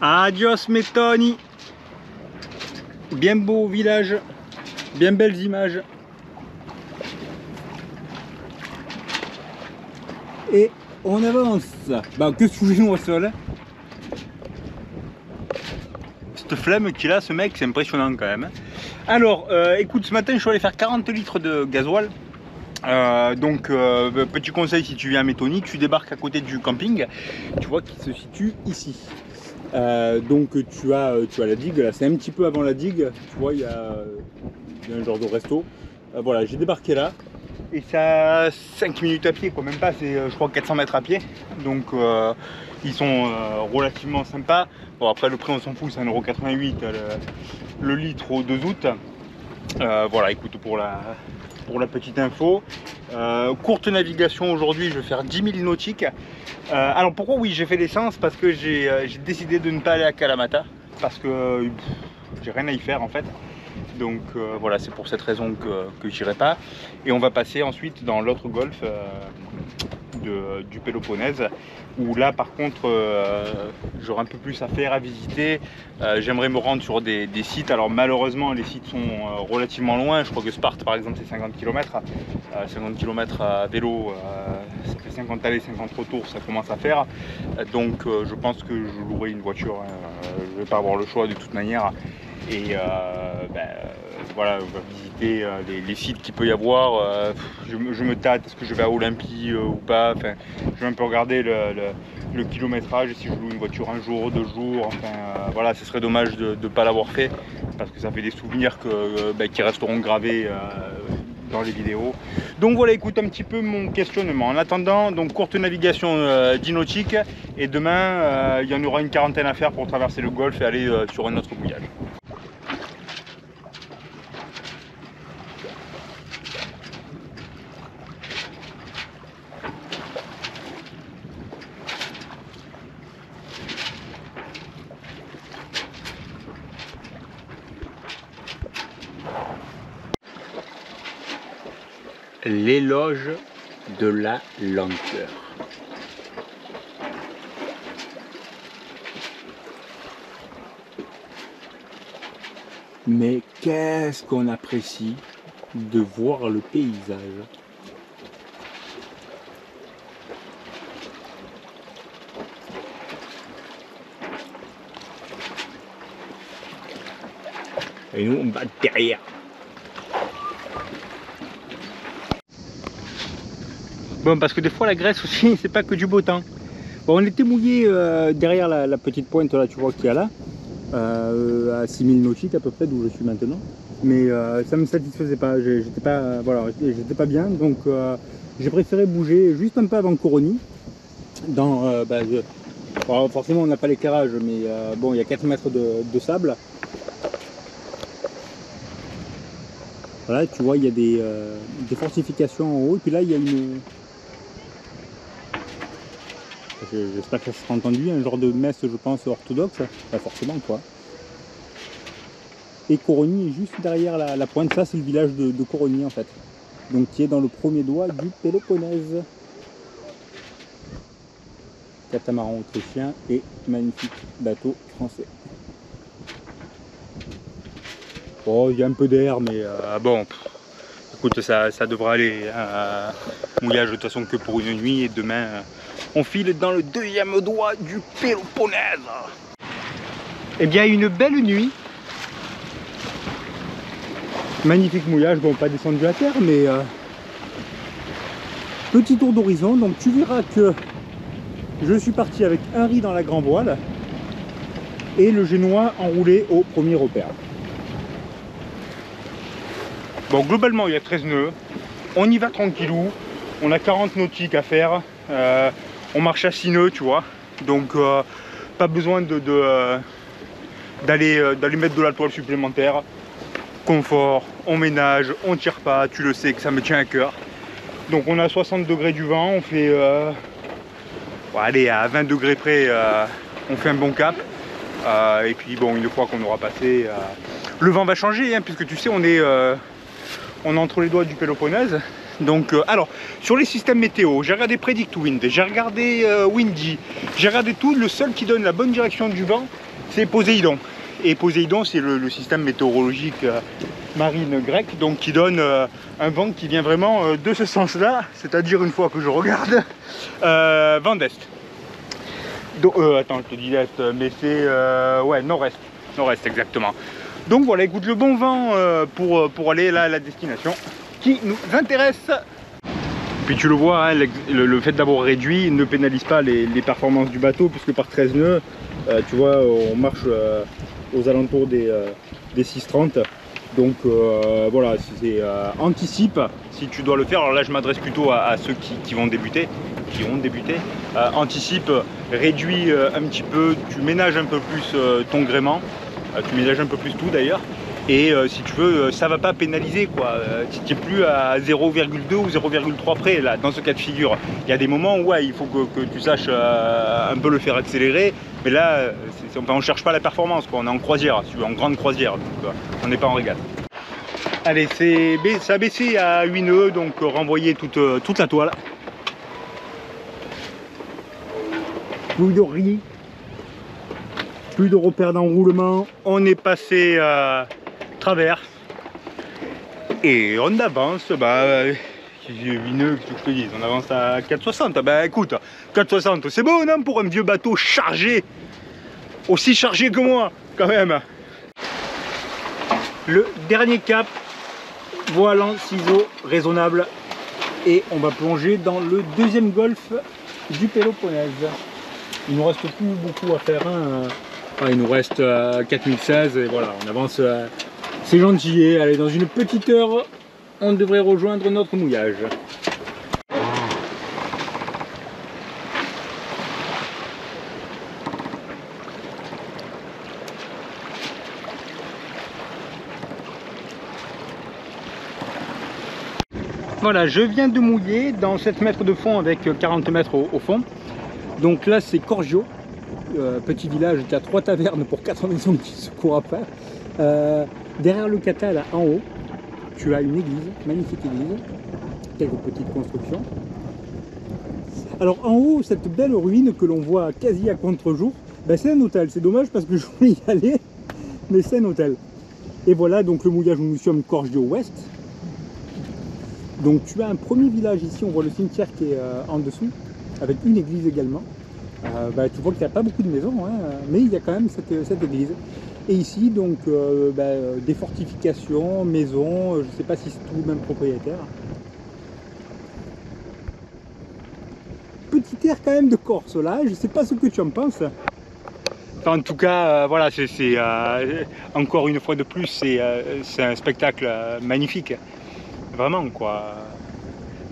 Adios Mettoni. Bien beau village, bien belles images. Et on avance. Bah que sous-nous au sol. Cette flemme qu'il a ce mec, c'est impressionnant quand même. Alors écoute, ce matin je suis allé faire 40 litres de gasoil. Petit conseil, si tu viens à Mettoni, tu débarques à côté du camping, tu vois qu'il se situe ici. Donc tu as la digue, là c'est un petit peu avant la digue, tu vois il y a un genre de resto. Voilà, j'ai débarqué là et ça a 5 minutes à pied, quoi, même pas, c'est je crois 400 mètres à pied. Donc ils sont relativement sympas. Bon après le prix on s'en fout, c'est 1,88 € le litre au 2 août. Voilà, écoute, pour la petite info, courte navigation aujourd'hui, je vais faire 10 000 nautiques. Alors pourquoi oui j'ai fait l'essence? Parce que j'ai décidé de ne pas aller à Kalamata, parce que j'ai rien à y faire en fait. Donc voilà, c'est pour cette raison que j'irai pas. Et on va passer ensuite dans l'autre golfe du Péloponnèse, où là par contre j'aurai un peu plus à faire, à visiter. J'aimerais me rendre sur des sites. Alors malheureusement les sites sont relativement loin. Je crois que Sparte par exemple c'est 50 km. 50 km à vélo, ça fait 50 allées, 50 retours, ça commence à faire. Donc je pense que je louerai une voiture. Je vais pas avoir le choix de toute manière. Et voilà, on va visiter les sites qu'il peut y avoir. Je me tâte, est-ce que je vais à Olympie ou pas. Enfin, je vais un peu regarder le kilométrage, si je loue une voiture un jour, 2 jours. Enfin, voilà, ce serait dommage de ne pas l'avoir fait, parce que ça fait des souvenirs qui resteront gravés dans les vidéos. Donc voilà, écoute un petit peu mon questionnement. En attendant, donc courte navigation nautique, et demain il y en aura une quarantaine à faire pour traverser le golfe et aller sur un autre bouillage. L'éloge de la lenteur. Mais qu'est-ce qu'on apprécie de voir le paysage. Et nous on bat derrière. Bon, parce que des fois la Grèce aussi, c'est pas que du beau temps. Bon, on était mouillé derrière la petite pointe là, tu vois qu'il y a là, à 6000 nautiques à peu près d'où je suis maintenant. Mais ça me satisfaisait pas, j'étais pas, voilà, j'étais pas bien, donc j'ai préféré bouger juste un peu avant Coroni. Bon, forcément on n'a pas l'éclairage, mais bon, il y a 4 mètres de sable. Voilà, tu vois, il y a des fortifications en haut, et puis là il y a une... J'espère que ça sera entendu, un genre de messe, je pense, orthodoxe, pas forcément quoi. Et Coroni est juste derrière la pointe, ça c'est le village de Coroni en fait, donc qui est dans le premier doigt du Péloponnèse. Catamaran autrichien et magnifique bateau français. Bon, il y a un peu d'air, mais bon, écoute, ça devrait aller. Mouillage de toute façon que pour une nuit, et demain on file dans le deuxième doigt du Péloponnèse. Eh bien, une belle nuit. Magnifique mouillage, bon, pas descendu à terre, mais petit tour d'horizon. Donc tu verras que je suis parti avec un riz dans la grand voile et le génois enroulé au premier repère. Bon, globalement il y a 13 nœuds, on y va tranquillou, on a 40 nautiques à faire, on marche à 6 nœuds, tu vois, donc pas besoin d'aller mettre de la toile supplémentaire. Confort, on ménage, on tire pas, tu le sais que ça me tient à cœur. Donc on a 60 degrés du vent, on fait bon, allez, à 20 degrés près, on fait un bon cap. Et puis bon, une fois qu'on aura passé, le vent va changer, hein, puisque tu sais on est entre les doigts du Péloponnèse, Donc, alors, sur les systèmes météo, j'ai regardé Predict Wind, j'ai regardé Windy, j'ai regardé tout. Le seul qui donne la bonne direction du vent, c'est Poséidon. Et Poséidon, c'est le système météorologique marine grec, donc qui donne un vent qui vient vraiment de ce sens-là, c'est-à-dire une fois que je regarde, vent d'est. Donc, attends, je te dis l'est, mais c'est ouais, nord-est, nord-est exactement. Donc voilà, écoute, le bon vent pour aller là à la destination qui nous intéresse. Puis tu le vois, hein, le fait d'avoir réduit ne pénalise pas les performances du bateau, puisque par 13 nœuds, tu vois, on marche aux alentours des 6,30. Donc voilà, c'est anticipe si tu dois le faire. Alors là, je m'adresse plutôt à ceux qui vont débuter, qui ont débuté. Anticipe, réduis un petit peu, tu ménages un peu plus ton gréement, tu ménages un peu plus tout d'ailleurs. Et si tu veux, ça va pas pénaliser quoi. Tu n'es plus à 0,2 ou 0,3 près là, dans ce cas de figure. Il y a des moments où ouais, il faut que tu saches un peu le faire accélérer. Mais là, on ne cherche pas la performance, quoi. On est en croisière, en grande croisière. Donc, on n'est pas en régate. Allez, ça a baissé à 8 nœuds, donc renvoyer toute la toile. Plus de riz, plus de repères d'enroulement. On est passé traverse et on avance. 8 nœuds, qu'est-ce que je te dis, on avance à 4,60. Bah écoute, 4,60 c'est bon non, pour un vieux bateau chargé, aussi chargé que moi quand même. Le dernier cap, volant, ciseaux, raisonnable, et on va plonger dans le deuxième golfe du Péloponnèse. Il nous reste plus beaucoup à faire, hein. Il nous reste 4016 et voilà, on avance. C'est gentil, allez, dans une petite heure, on devrait rejoindre notre mouillage. Voilà, je viens de mouiller dans 7 mètres de fond avec 40 mètres au fond. Donc là, c'est Corgio, petit village qui a 3 tavernes pour 4 maisons qui se courent après. Derrière le Cata, là, en haut, tu as une église, magnifique église, quelques petites constructions. Alors en haut, cette belle ruine que l'on voit quasi à contre-jour, ben, c'est un hôtel. C'est dommage parce que je voulais y aller, mais c'est un hôtel. Et voilà donc le mouillage où nous sommes, Corgio Ouest. Donc tu as un premier village ici, on voit le cimetière qui est en dessous, avec une église également. Tu vois qu'il n'y a pas beaucoup de maisons, hein, mais il y a quand même cette église. Et ici, donc, des fortifications, maisons, je ne sais pas si c'est tout le même propriétaire. Petit air quand même de Corse là, je ne sais pas ce que tu en penses. Enfin, en tout cas, voilà, encore une fois de plus, c'est un spectacle magnifique. Vraiment, quoi.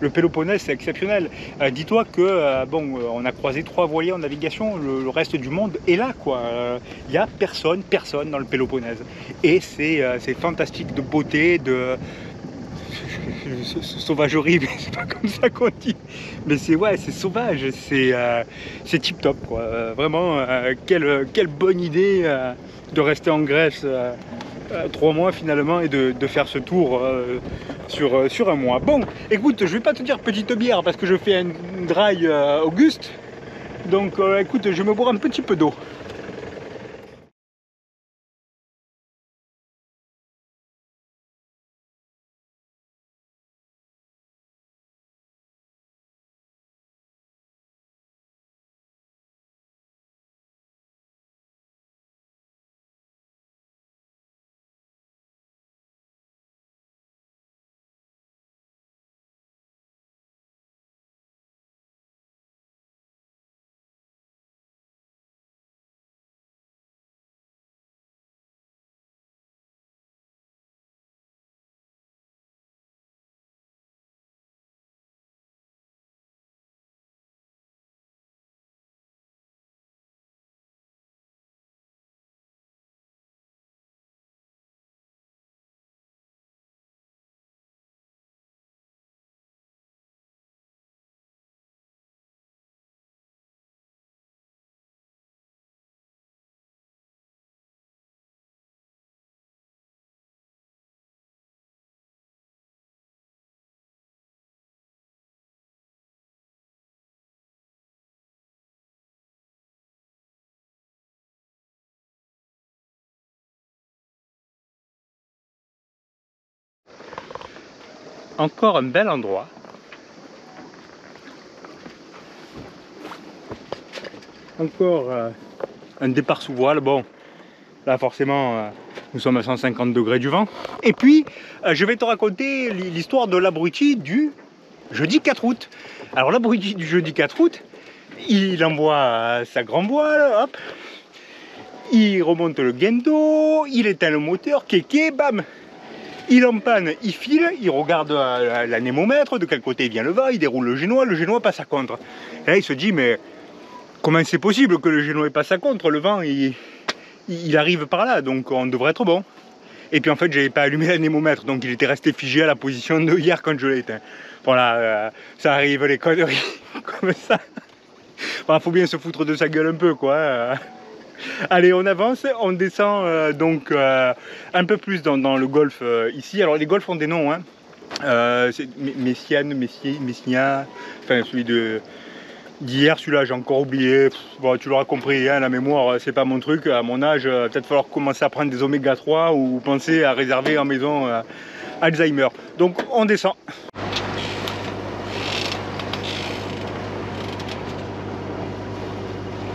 Le Péloponnèse, c'est exceptionnel. Dis-toi que, on a croisé 3 voiliers en navigation, le reste du monde est là, quoi. Il n'y a personne dans le Péloponnèse. Et c'est fantastique de beauté, de sauvagerie, mais c'est pas comme ça qu'on dit. Mais c'est sauvage, c'est tip top, quoi. Vraiment, quelle bonne idée de rester en Grèce 3 mois finalement et de faire ce tour sur un mois. Bon, écoute, je vais pas te dire petite bière parce que je fais un dry Auguste. Donc écoute, je vais me boire un petit peu d'eau. encore un bel endroit. Encore un départ sous voile. Bon, là forcément, nous sommes à 150 degrés du vent. Et puis, je vais te raconter l'histoire de l'abruti du jeudi 4 août. Alors l'abruti du jeudi 4 août, il envoie sa grande voile, hop, il remonte le guendo, il éteint le moteur, kéké, bam, il en panne, il file, il regarde l'anémomètre, de quel côté vient le vent, il déroule le génois passe à contre. Et là il se dit, mais comment c'est possible que le génois passe à contre, le vent il arrive par là, donc on devrait être bon. Et puis en fait j'avais pas allumé l'anémomètre, donc il était resté figé à la position de hier quand je l'ai éteint. Voilà, ça arrive les conneries comme ça. Enfin, faut bien se foutre de sa gueule un peu quoi. Allez, on avance, on descend donc un peu plus dans le golfe ici. Alors les golfs ont des noms, hein. C'est Messiane, Messia, enfin celui d'hier, celui-là j'ai encore oublié. Bon, tu l'auras compris, hein, la mémoire c'est pas mon truc. À mon âge, peut-être falloir commencer à prendre des oméga 3 ou penser à réserver en maison Alzheimer. Donc on descend.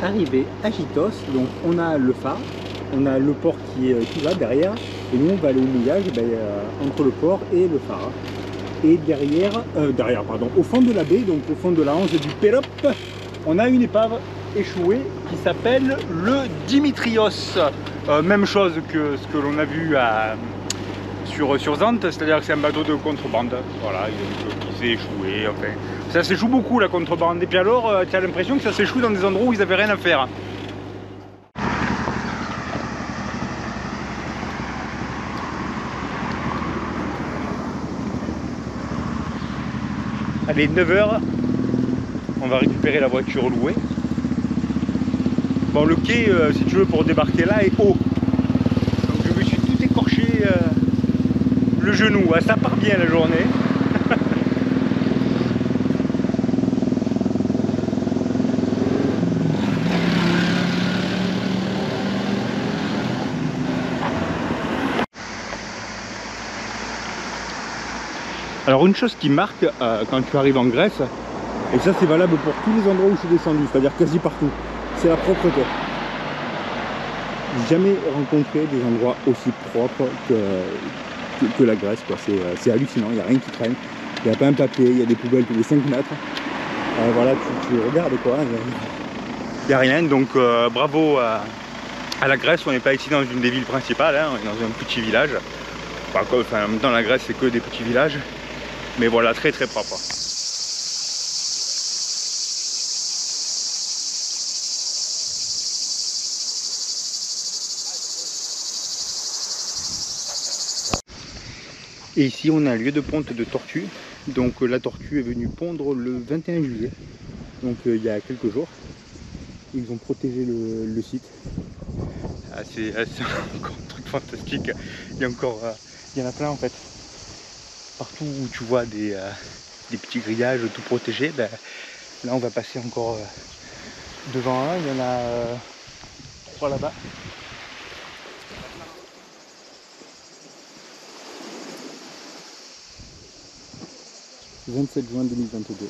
Arrivé à Chitos, donc on a le phare, on a le port qui est tout là derrière, et nous on va aller au mouillage entre le port et le phare. Et derrière, au fond de la baie, donc au fond de la hanse du Pélop, on a une épave échouée qui s'appelle le Dimitrios. Même chose que ce que l'on a vu sur Zante, c'est-à-dire que c'est un bateau de contrebande. Voilà, qui s'est échoué, enfin. Ça s'échoue beaucoup la contrebande, et puis alors tu as l'impression que ça s'échoue dans des endroits où ils n'avaient rien à faire. Allez, 9 h, on va récupérer la voiture louée. Bon, le quai, si tu veux, pour débarquer là, est haut. Donc je me suis tout écorché le genou. Ah, ça part bien la journée. Alors une chose qui marque quand tu arrives en Grèce, et ça c'est valable pour tous les endroits où je suis descendu, c'est-à-dire quasi partout, c'est la propreté. J'ai jamais rencontré des endroits aussi propres que la Grèce, quoi. C'est hallucinant, il n'y a rien qui traîne, il n'y a pas un papier, il y a des poubelles tous les 5 mètres. Voilà, tu regardes quoi, il n'y a rien, donc bravo à la Grèce. On n'est pas ici dans une des villes principales, hein, on est dans un petit village. Enfin, en même temps la Grèce c'est que des petits villages. Mais voilà, très très propre. Et ici on a un lieu de ponte de tortue. Donc la tortue est venue pondre le 21 juillet. Donc il y a quelques jours. Ils ont protégé le site. C'est encore un truc fantastique. Il y en a plein en fait. Partout où tu vois des petits grillages tout protégés, ben, là on va passer encore devant un, il y en a 3 là-bas. « 27 juin 2022 ».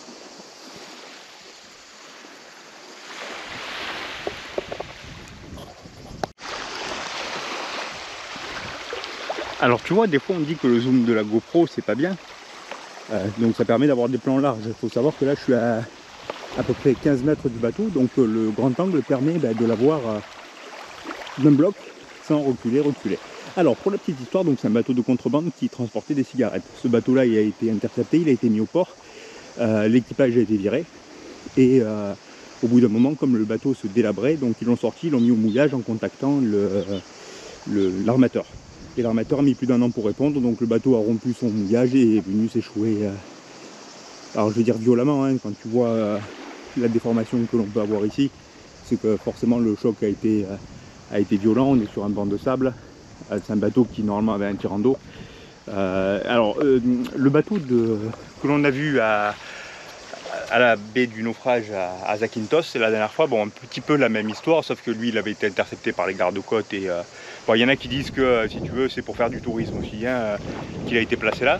Alors tu vois, des fois on dit que le zoom de la GoPro c'est pas bien, donc ça permet d'avoir des plans larges. Il faut savoir que là je suis à peu près 15 mètres du bateau, donc le grand angle permet de l'avoir d'un bloc sans reculer. Alors pour la petite histoire, donc c'est un bateau de contrebande qui transportait des cigarettes. Ce bateau là il a été intercepté, il a été mis au port, l'équipage a été viré, et au bout d'un moment, comme le bateau se délabrait, donc ils l'ont sorti, ils l'ont mis au mouillage en contactant l'armateur. Et l'armateur a mis plus d'1 an pour répondre, donc le bateau a rompu son mouillage et est venu s'échouer. Alors je vais dire violemment, hein, quand tu vois la déformation que l'on peut avoir ici, c'est que forcément le choc a été violent. On est sur un banc de sable, c'est un bateau qui normalement avait un tirant d'eau. Le bateau que l'on a vu à la baie du naufrage à Zakynthos, c'est la dernière fois, bon, un petit peu la même histoire, sauf que lui il avait été intercepté par les gardes-côtes et bon, y en a qui disent que si tu veux c'est pour faire du tourisme aussi, hein, qu'il a été placé là.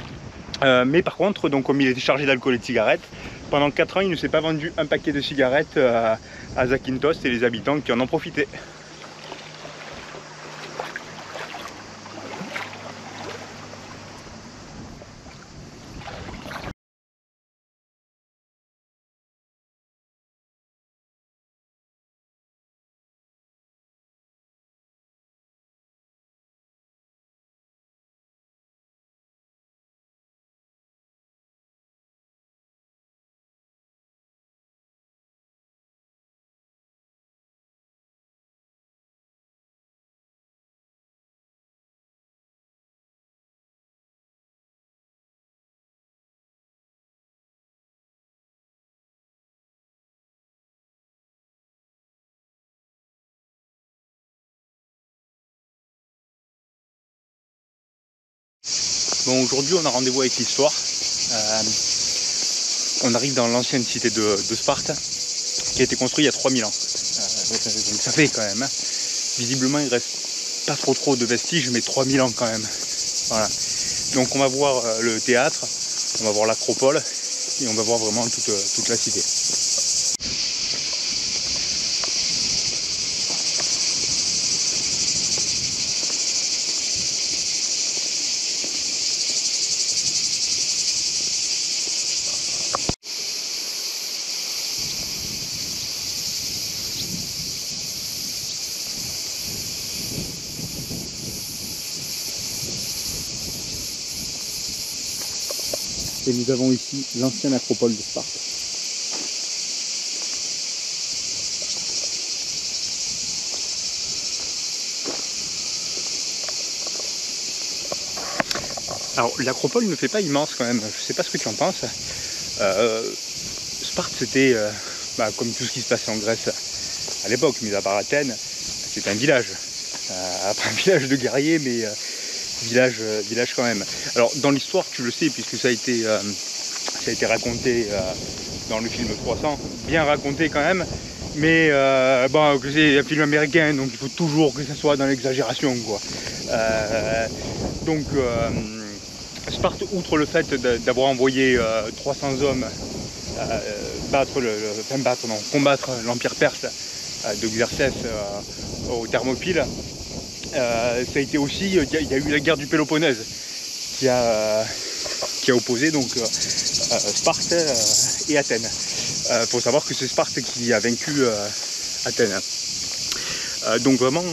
Mais par contre, donc, comme il était chargé d'alcool et de cigarettes, pendant 4 ans, il ne s'est pas vendu un paquet de cigarettes à Zakynthos et les habitants qui en ont profité. Bon, aujourd'hui on a rendez-vous avec l'histoire. On arrive dans l'ancienne cité de Sparte, qui a été construite il y a 3000 ans. Donc ça fait quand même. Hein. Visiblement il reste pas trop de vestiges, mais 3000 ans quand même. Voilà. Donc on va voir le théâtre, on va voir l'acropole, et on va voir vraiment toute la cité. Et nous avons ici l'ancienne acropole de Sparte. Alors l'acropole ne fait pas immense quand même, je sais pas ce que tu en penses. Sparte c'était, comme tout ce qui se passait en Grèce à l'époque, mis à part Athènes, c'était un village. Après un village de guerriers, mais village quand même. Alors dans l'histoire tu le sais puisque ça a été raconté dans le film 300, bien raconté quand même, mais bon, c'est un film américain donc il faut toujours que ça soit dans l'exagération quoi. Donc Sparte, outre le fait d'avoir envoyé 300 hommes combattre l'empire perse de Xerxès aux Thermopyles, ça a été aussi, il y a eu la guerre du Péloponnèse qui a opposé donc Sparte et Athènes. Faut savoir que c'est Sparte qui a vaincu Athènes. Donc vraiment,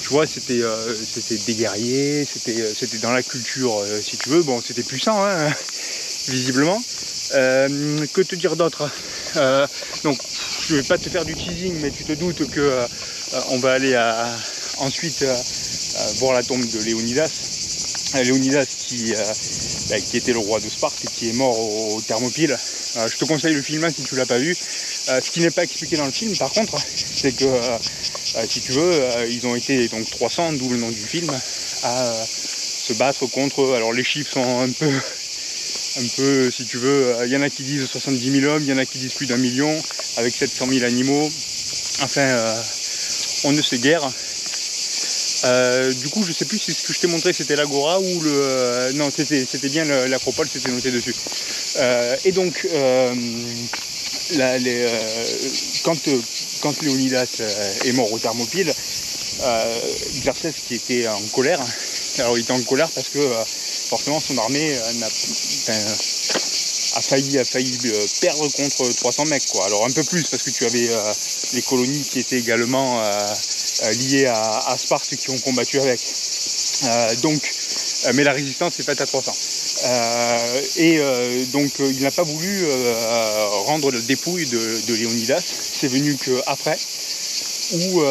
tu vois, c'était des guerriers, c'était dans la culture, si tu veux. Bon, c'était puissant, hein, visiblement. Que te dire d'autre? Donc, je vais pas te faire du teasing, mais tu te doutes que on va aller ensuite voir la tombe de Léonidas. Léonidas qui était le roi de Sparte et qui est mort aux Thermopyles. Je te conseille le film si tu l'as pas vu. Ce qui n'est pas expliqué dans le film par contre, c'est que si tu veux, ils ont été donc 300, d'où le nom du film, à se battre contre, alors les chiffres sont un peu si tu veux, il y en a qui disent 70 000 hommes, il y en a qui disent plus d'1 million, avec 700 000 animaux, enfin on ne sait guère. Du coup je sais plus si ce que je t'ai montré c'était l'agora ou le... non c'était bien l'acropole, c'était noté dessus. Et donc quand Léonidas est mort aux Thermopyles, Xerxès qui était en colère, alors il était en colère parce que forcément son armée a failli perdre contre 300 mecs quoi. Alors un peu plus parce que tu avais les colonies qui étaient également liées à Sparte qui ont combattu avec. Mais la résistance est faite à 300. Donc il n'a pas voulu rendre la dépouille de Léonidas, c'est venu qu'après, où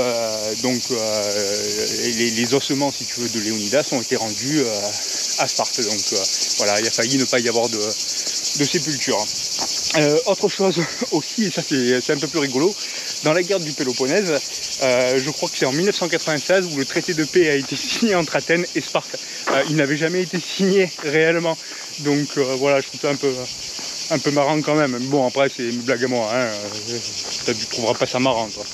les ossements si tu veux de Léonidas ont été rendus à Sparte. Donc voilà, il a failli ne pas y avoir de sépulture. Autre chose aussi, et ça c'est un peu plus rigolo, dans la guerre du Péloponnèse, je crois que c'est en 1996 où le traité de paix a été signé entre Athènes et Sparte. Il n'avait jamais été signé réellement, donc voilà, je trouve ça un peu marrant quand même. Bon après c'est une blague à moi, hein. Tu trouveras pas ça marrant toi.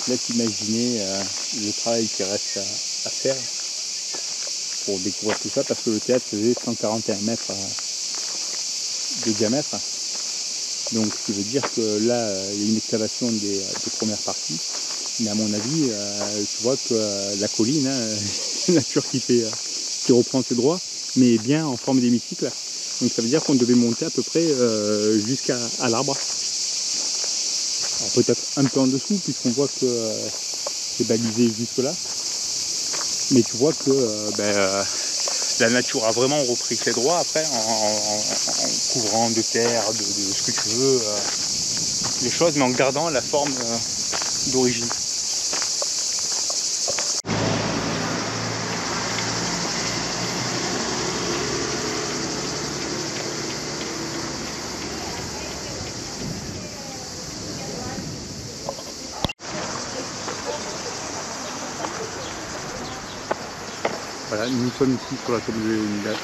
te laisse imaginer le travail qui reste à faire pour découvrir tout ça, parce que le théâtre faisait 141 mètres de diamètre. Donc ce qui veut dire que là, il y a une excavation des premières parties. Mais à mon avis, tu vois que la colline, hein, c'est la nature qui reprend ses droits, mais bien en forme d'hémicycle. Donc ça veut dire qu'on devait monter à peu près jusqu'à l'arbre. Alors peut-être un peu en dessous, puisqu'on voit que c'est balisé jusque là. Mais tu vois que la nature a vraiment repris ses droits après, en couvrant de terre, de ce que tu veux, les choses, mais en gardant la forme d'origine. Voilà, nous sommes ici sur la tombe de Léonidas.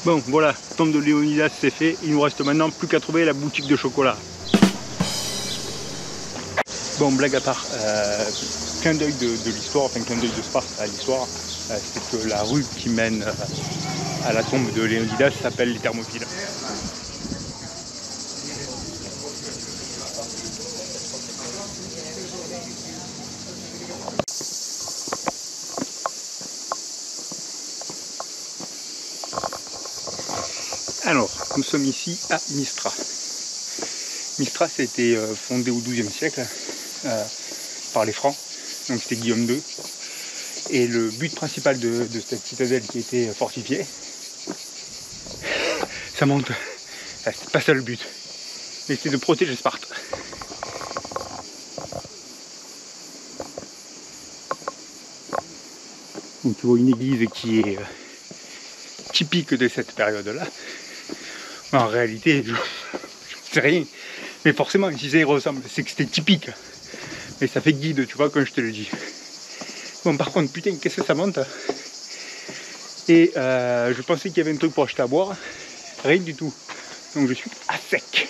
Bon, voilà, tombe de Léonidas c'est fait. Il nous reste maintenant plus qu'à trouver la boutique de chocolat. Bon, blague à part, clin d'œil de l'histoire, enfin clin d'œil de Sparte à l'histoire, c'est que la rue qui mène à la tombe de Léonidas s'appelle les Thermopyles. Alors, nous sommes ici à Mystra. Mystra, ça a été fondé au XIIe siècle par les Francs, donc c'était Guillaume II. Et le but principal de cette citadelle qui a été fortifiée, ça monte, c'est pas ça le but, mais c'était de protéger Sparte. Donc tu vois une église qui est typique de cette période-là. En réalité, je ne sais rien, mais forcément, si ça y ressemble, c'est que c'était typique. Mais ça fait guide, tu vois, quand je te le dis. Bon, par contre, putain, qu'est-ce que ça monte? Et je pensais qu'il y avait un truc pour acheter à boire. Rien du tout. Donc je suis à sec.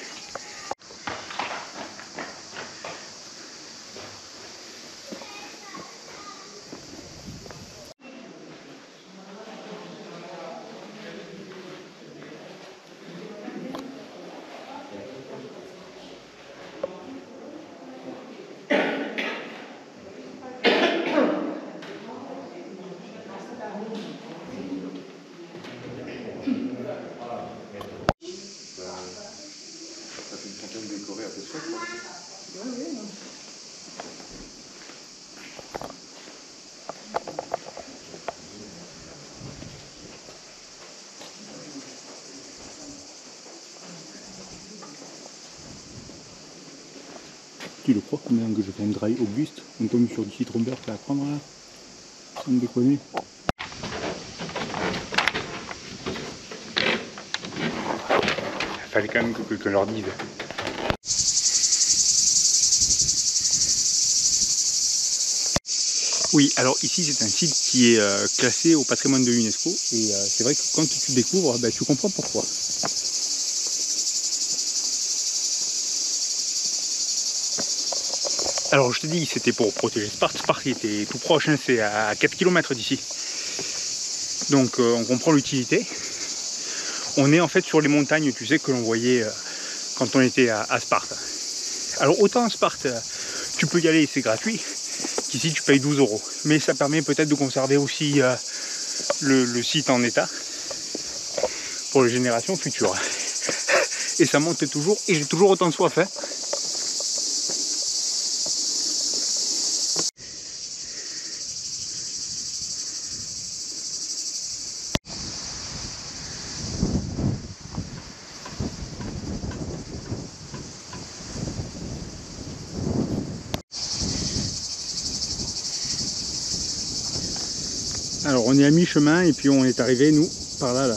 Tu le crois quand même que je fais un dry Auguste, on tombe sur du citron beurre à prendre là? Sans me déconner. Il fallait quand même que quelqu'un leur dise. Oui, alors ici c'est un site qui est classé au patrimoine de l'UNESCO et c'est vrai que quand tu découvres, tu comprends pourquoi. Alors je te dis, c'était pour protéger Sparte. Sparte était tout proche, hein, c'est à 4 km d'ici. Donc on comprend l'utilité. On est en fait sur les montagnes, tu sais, que l'on voyait quand on était à Sparte. Alors autant à Sparte, tu peux y aller, c'est gratuit, qu'ici tu payes 12 €. Mais ça permet peut-être de conserver aussi le site en état pour les générations futures. Et ça monte toujours, et j'ai toujours autant soif. Hein. Alors on est à mi-chemin et puis on est arrivé nous par là.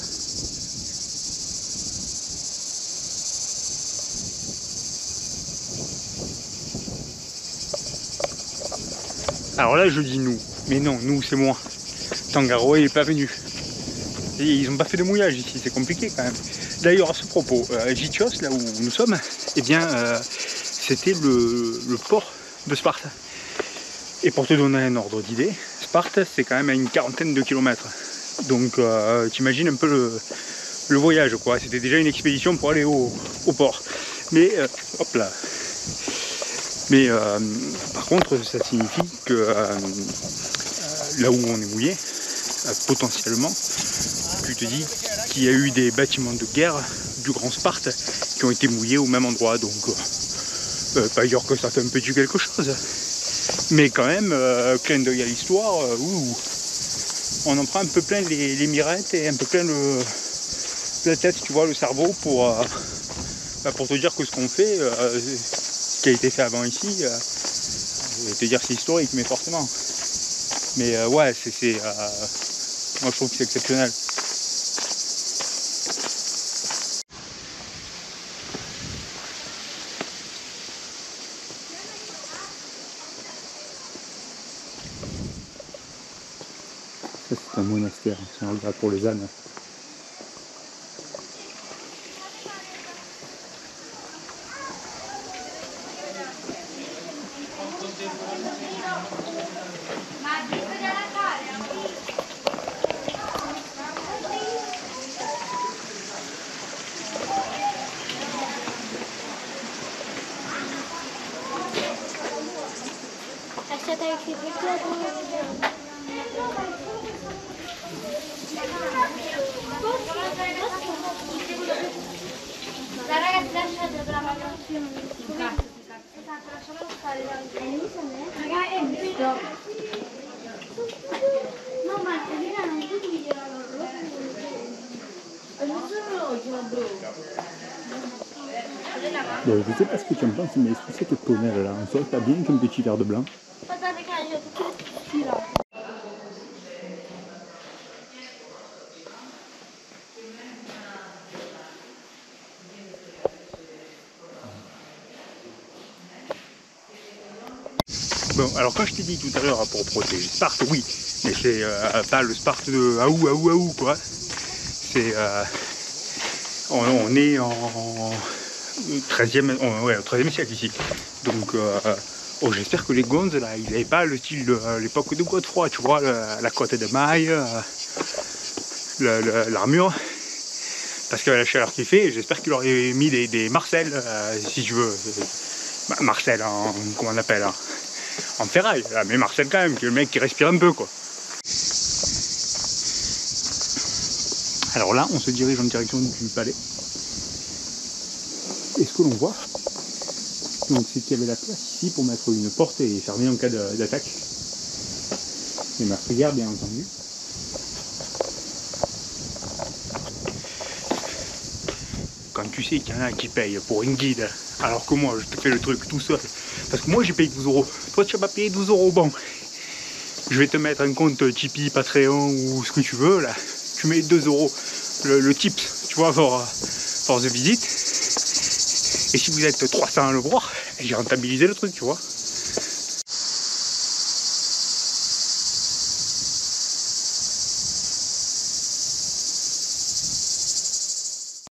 Alors là je dis nous, mais non, nous c'est moi. Tangaroa il est pas venu. Et ils n'ont pas fait de mouillage ici, c'est compliqué quand même. D'ailleurs à ce propos, Gytios, là où nous sommes, eh bien c'était le port de Sparte. Et pour te donner un ordre d'idée, Sparte c'est quand même à une quarantaine de kilomètres. Donc t'imagines un peu le voyage quoi. C'était déjà une expédition pour aller au port. Mais hop là. Mais par contre ça signifie que là où on est mouillé, potentiellement, tu te dis qu'il y a eu des bâtiments de guerre du Grand Sparte qui ont été mouillés au même endroit. Donc pas dire que ça fait un peu du quelque chose. Mais quand même, clin d'œil à l'histoire, on en prend un peu plein les mirettes et un peu plein la tête, tu vois, le cerveau pour te dire que ce qu'on fait, ce qui a été fait avant ici, je vais te dire c'est historique, mais forcément. Mais ouais, moi je trouve que c'est exceptionnel. Ça c'est un monastère, si on regarde pour les ânes. La ragazza lasciate per la magazzina. Esatto, lasciamolo stare. Raga, è visto. No, Martina, non ti dico Bon, je sais pas ce que tu en penses, mais est-ce que cette tonnelle là, on sort pas bien qu'un petit verre de blanc? Guardate che io tutti sfilati. Bon, alors quand je t'ai dit tout à l'heure pour protéger Sparte, oui, mais c'est pas le Sparte de Aou quoi. C'est on est en 13e, ouais, au 13e siècle ici. Donc j'espère que les gonzes là, ils n'avaient pas le style de l'époque de Godefroy, tu vois, la cotte de maille, l'armure. Parce que la chaleur qu'il fait, j'espère qu'il aurait mis des Marcel, si tu veux. Marcel, comment on appelle, en ferraille, mais Marcel quand même, qui est le mec qui respire un peu quoi. Alors là, on se dirige en direction du palais. Et ce que l'on voit, donc c'est qu'il y avait la place ici pour mettre une porte et fermer en cas d'attaque. Les meurtrières bien entendu. Quand tu sais qu'il y en a qui paye pour une guide, alors que moi je te fais le truc tout seul, parce que moi j'ai payé 12 €, toi tu vas pas payer 12 €, bon, je vais te mettre un compte Tipeee, Patreon ou ce que tu veux, là, tu mets 2 € le tips, tu vois, force de visite, et si vous êtes 300 à le voir, j'ai rentabilisé le truc, tu vois.